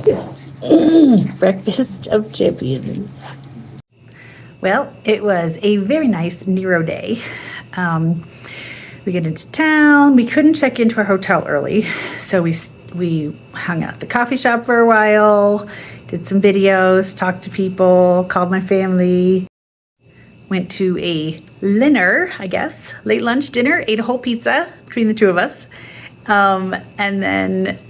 breakfast. Breakfast of champions. Well, it was a very nice Nero day. We get into town. We couldn't check into our hotel early, so we hung out at the coffee shop for a while, did some videos, talked to people, called my family, went to a dinner, I guess, late lunch dinner, ate a whole pizza between the two of us, and then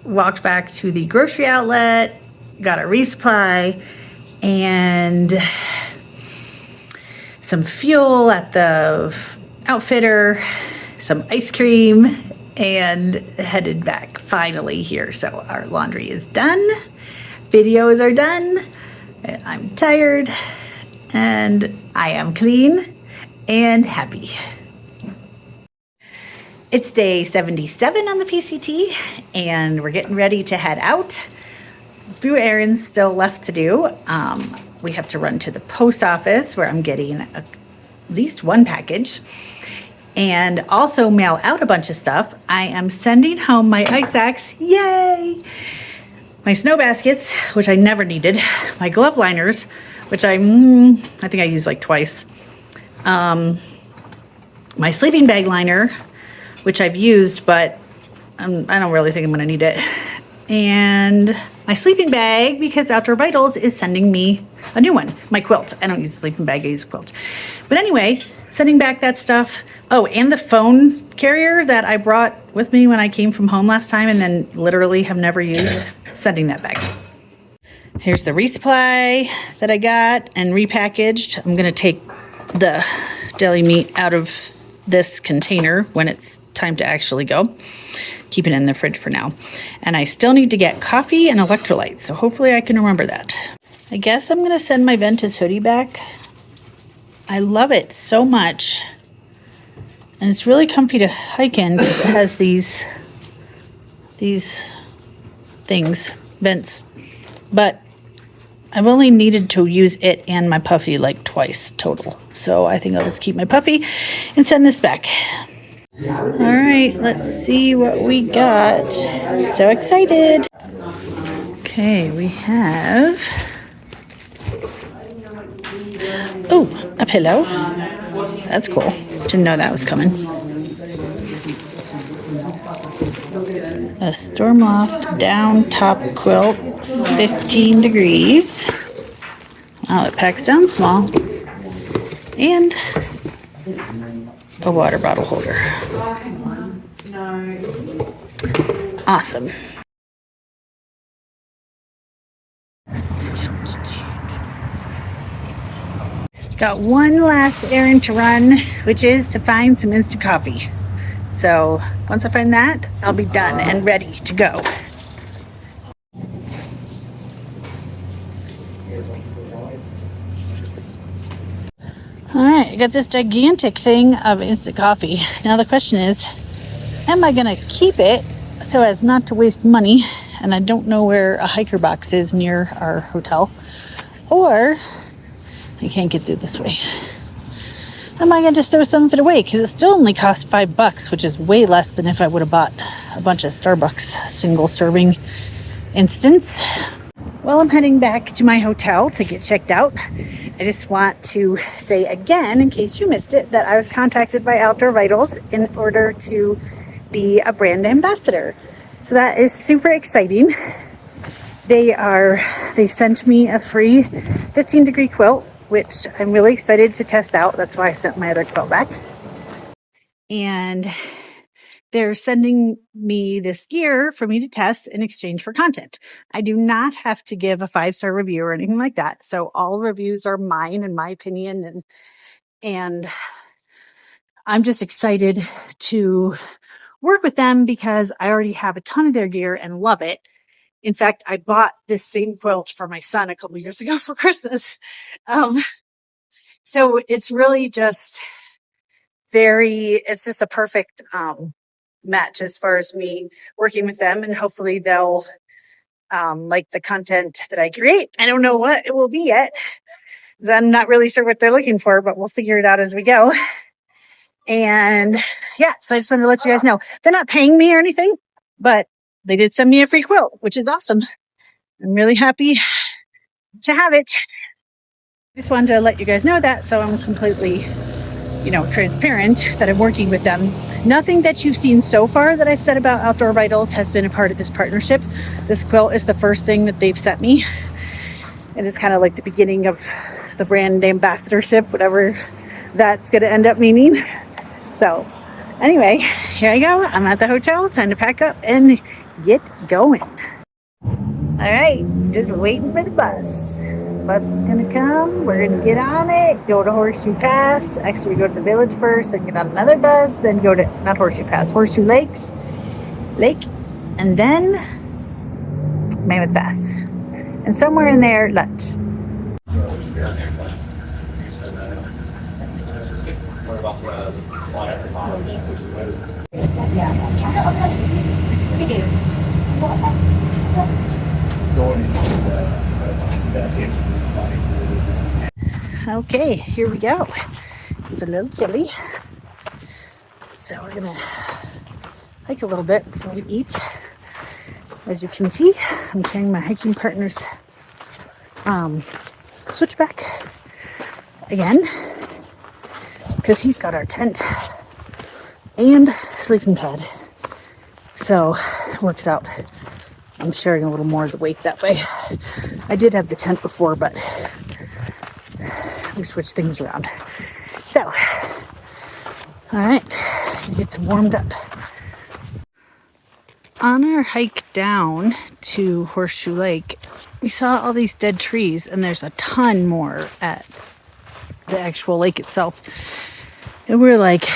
walked back to the grocery outlet, got a resupply, and some fuel at the outfitter, some ice cream, and headed back finally here. So our laundry is done, videos are done, I'm tired, and I am clean and happy. It's day 77 on the PCT, and we're getting ready to head out. A few errands still left to do. We have to run to the post office where I'm getting at least one package, and also mail out a bunch of stuff. I am sending home my ice axe, yay! My snow baskets, which I never needed, my glove liners, which I think I used like twice, my sleeping bag liner, which I've used, but I don't really think I'm gonna need it, and my sleeping bag, because Outdoor Vitals is sending me a new one. My quilt. I don't use a sleeping bag, I use a quilt. But anyway, sending back that stuff. Oh, and the phone carrier that I brought with me when I came from home last time and then literally have never used, sending that back. Here's the resupply that I got and repackaged. I'm gonna take the deli meat out of this container when it's time to actually go. Keep it in the fridge for now. And I still need to get coffee and electrolytes, so hopefully I can remember that. I guess I'm gonna send my Ventus hoodie back. I love it so much. And it's really comfy to hike in because it has these things, vents. But I've only needed to use it and my puffy like twice total. So I think I'll just keep my puffy and send this back. All right, let's see what we got. So excited. Okay, we have, oh, a pillow. That's cool. Didn't know that was coming. A Stormloft down top quilt, 15 degrees. Wow, it packs down small. And a water bottle holder. Awesome. Got one last errand to run, which is to find some instant coffee. So once I find that, I'll be done and ready to go. All right, I got this gigantic thing of instant coffee. Now the question is, am I gonna keep it so as not to waste money? And I don't know where a hiker box is near our hotel, or I can't get through this way. Am I gonna just throw some of it away? Because it still only cost $5, which is way less than if I would have bought a bunch of Starbucks single serving instants. Well, I'm heading back to my hotel to get checked out. I just want to say again, in case you missed it, that I was contacted by Outdoor Vitals in order to be a brand ambassador. So that is super exciting. They sent me a free 15-degree quilt, which I'm really excited to test out. That's why I sent my other quilt back. And they're sending me this gear for me to test in exchange for content. I do not have to give a 5-star review or anything like that. So all reviews are mine and my opinion. And I'm just excited to work with them because I already have a ton of their gear and love it. In fact, I bought this same quilt for my son a couple years ago for Christmas. So it's really just it's just a perfect match as far as me working with them, and hopefully they'll like the content that I create. I don't know what it will be yet. I'm not really sure what they're looking for, but we'll figure it out as we go. And yeah, so I just wanted to let you guys know. They're not paying me or anything, but they did send me a free quilt, which is awesome. I'm really happy to have it. Just wanted to let you guys know that, so I'm completely, transparent that I'm working with them. Nothing that you've seen so far that I've said about Outdoor Vitals has been a part of this partnership. This quilt is the first thing that they've sent me. And it's kind of like the beginning of the brand ambassadorship, whatever that's going to end up meaning. So anyway, here I go. I'm at the hotel. Time to pack up and get going. All right, just waiting for the bus. Bus is gonna come, we're gonna get on it, go to Horseshoe Pass. Actually, we go to the village first, then get on another bus, then go to, not Horseshoe Pass, Horseshoe Lake, and then Mammoth Pass. And somewhere in there, lunch. Okay, here we go. It's a little chilly, so we're gonna hike a little bit before we eat. As you can see, I'm carrying my hiking partner's switchback again, because he's got our tent and sleeping pad, so it works out. I'm sharing a little more of the weight that way. I did have the tent before, but we switched things around. So, all right, get some warmed up. On our hike down to Horseshoe Lake, we saw all these dead trees, and there's a ton more at the actual lake itself. And we're like,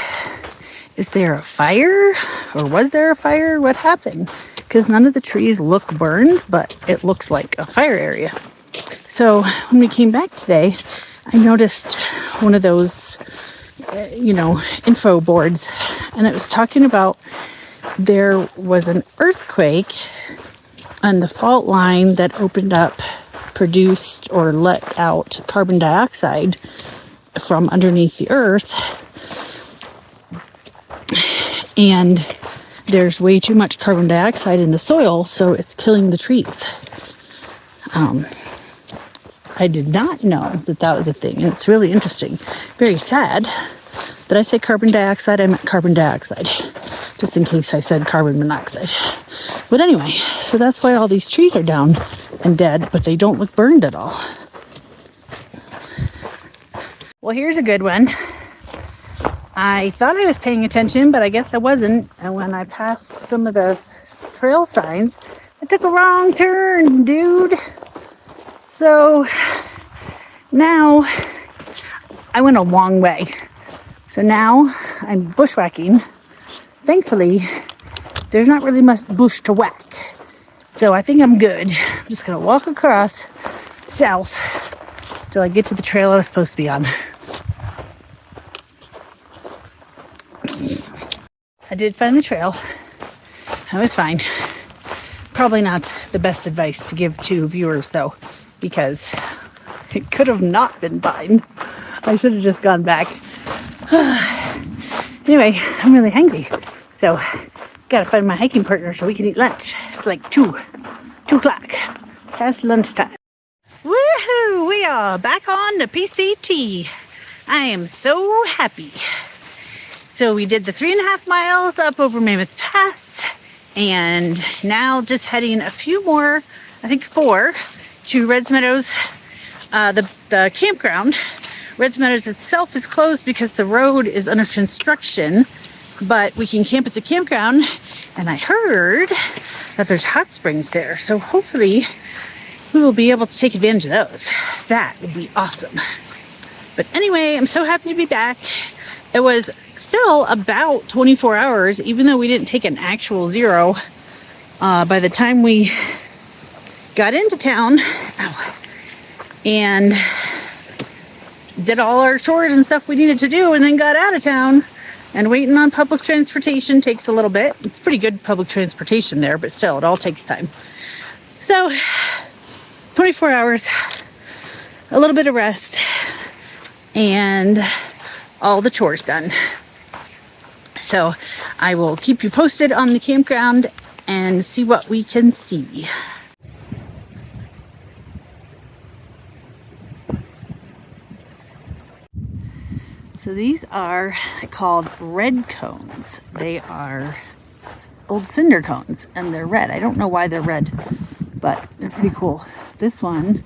is there a fire? Or was there a fire? What happened? Because none of the trees look burned, but it looks like a fire area. So when we came back today, I noticed one of those, info boards, and it was talking about there was an earthquake and the fault line that opened up produced or let out carbon dioxide from underneath the earth, and there's way too much carbon dioxide in the soil, so it's killing the trees. I did not know that that was a thing, and it's really interesting. Very sad. Did I say carbon dioxide? I meant carbon dioxide, just in case I said carbon monoxide. But anyway, so that's why all these trees are down and dead, but they don't look burned at all. Well, here's a good one. I thought I was paying attention, but I guess I wasn't. And when I passed some of the trail signs, I took a wrong turn, dude. So now I went a long way. So now I'm bushwhacking. Thankfully, there's not really much bush to whack. So I think I'm good. I'm just gonna walk across south till I get to the trail I was supposed to be on. I did find the trail. I was fine. Probably not the best advice to give to viewers though, because it could have not been fine. I should have just gone back. Anyway, I'm really hungry, so gotta find my hiking partner so we can eat lunch. It's like 2 o'clock, past lunchtime. Woohoo! We are back on the PCT. I am so happy. So we did the 3.5 miles up over Mammoth Pass, and now just heading a few more, I think 4, to Reds Meadows, the campground. Reds Meadows itself is closed because the road is under construction, but we can camp at the campground, and I heard that there's hot springs there, so hopefully we will be able to take advantage of those. That would be awesome. But anyway, I'm so happy to be back. It was still about 24 hours, even though we didn't take an actual zero. By the time we got into town and did all our chores and stuff we needed to do, and then got out of town, and waiting on public transportation takes a little bit. It's pretty good public transportation there, but still, it all takes time. So 24 hours, a little bit of rest, and all the chores done. So I will keep you posted on the campground and see what we can see. So these are called red cones. They are old cinder cones and they're red. I don't know why they're red, but they're pretty cool. This one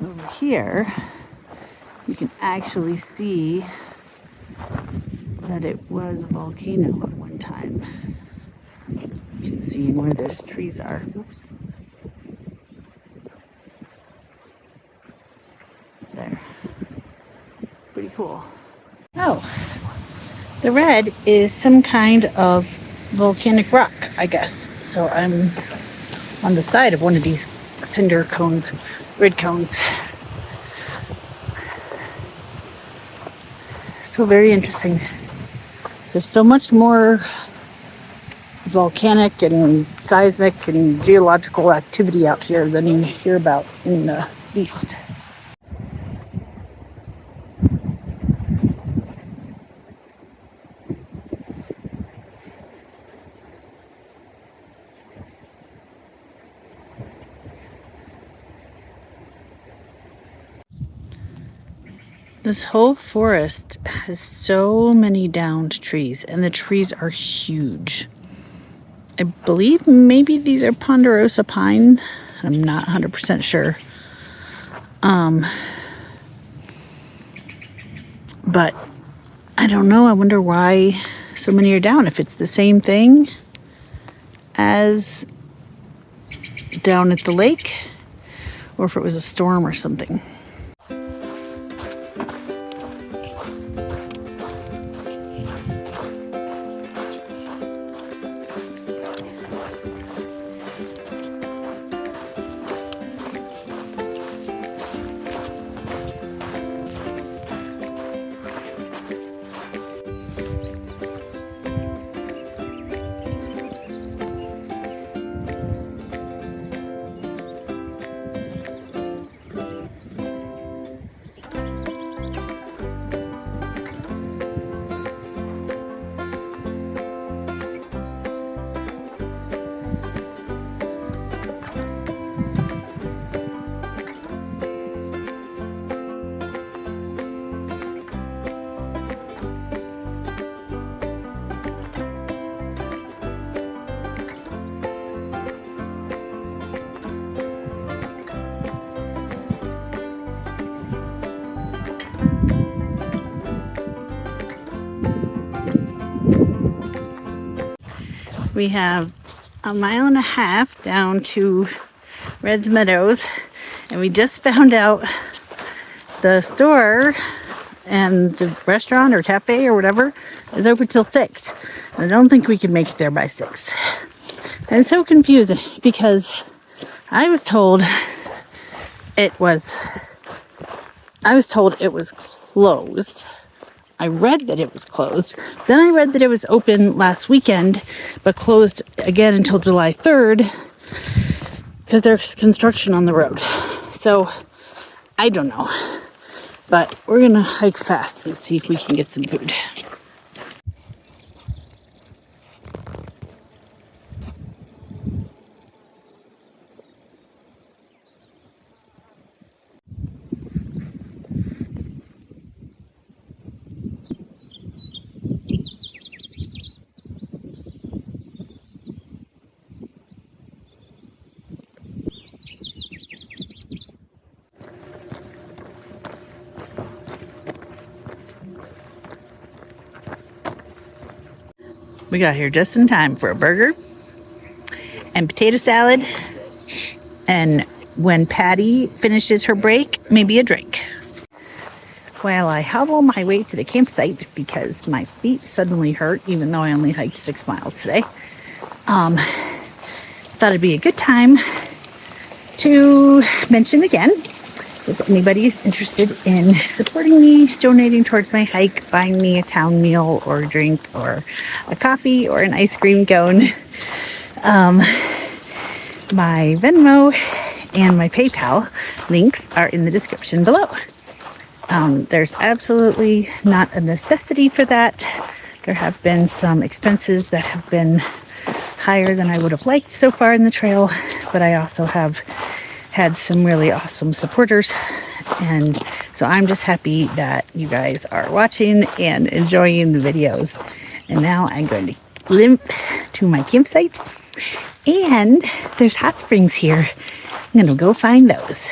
over here, you can actually see that it was a volcano at one time. You can see where those trees are. Oops. There. Pretty cool. Oh, the red is some kind of volcanic rock, I guess. So I'm on the side of one of these cinder cones, red cones. So very interesting. There's so much more volcanic and seismic and geological activity out here than you hear about in the east. This whole forest has so many downed trees, and the trees are huge. I believe maybe these are ponderosa pine. I'm not 100% sure. But I don't know. I wonder why so many are down. If it's the same thing as down at the lake, or if it was a storm or something. We have a mile and a half down to Red's Meadows, and we just found out the store and the restaurant or cafe or whatever is open till 6. I don't think we can make it there by 6. And it's so confusing because I was told it was closed. I read that it was closed. Then I read that it was open last weekend, but closed again until July 3rd because there's construction on the road. So I don't know, but we're gonna hike fast and see if we can get some food. We got here just in time for a burger and potato salad, and when Patty finishes her break, maybe a drink. While I hobble my way to the campsite because my feet suddenly hurt, even though I only hiked 6 miles today, thought it'd be a good time to mention again, if anybody's interested in supporting me, donating towards my hike, buying me a town meal or a drink or a coffee or an ice cream cone, my Venmo and my PayPal links are in the description below. There's absolutely not a necessity for that. There have been some expenses that have been higher than I would have liked so far in the trail, but I also have had some really awesome supporters And so I'm just happy that you guys are watching and enjoying the videos. And now I'm going to limp to my campsite, and there's hot springs here. I'm gonna go find those.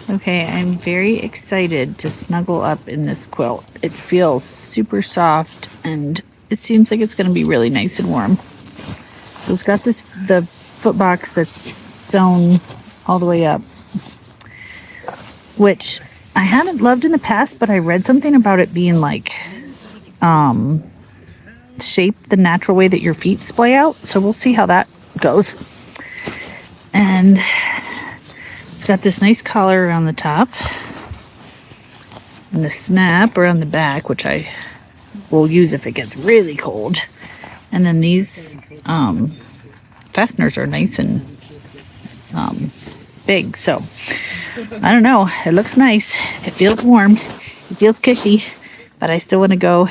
Okay, I'm very excited to snuggle up in this quilt. It feels super soft and it seems like it's gonna be really nice and warm. So it's got the foot box that's sewn all the way up, which I haven't loved in the past, but I read something about it being like shaped the natural way that your feet splay out. So we'll see how that goes. And it's got this nice collar around the top and the snap around the back, which I will use if it gets really cold. And then these fasteners are nice and big. So I don't know. It looks nice. It feels warm. It feels cushy. But I still want to go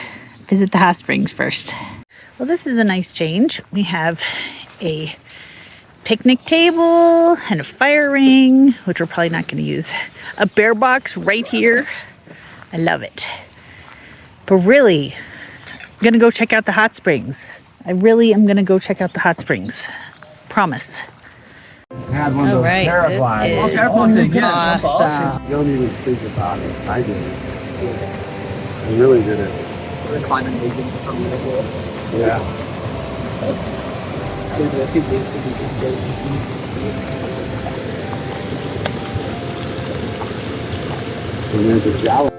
visit the hot springs first. Well, this is a nice change. We have a picnic table and a fire ring, which we're probably not going to use. A bear box right here. I love it. But really, I'm going to go check out the hot springs. I really am going to go check out the hot springs. Promise. All right, this is awesome. You don't even think about it. I did. I really did it. Yeah. And there's a Geology.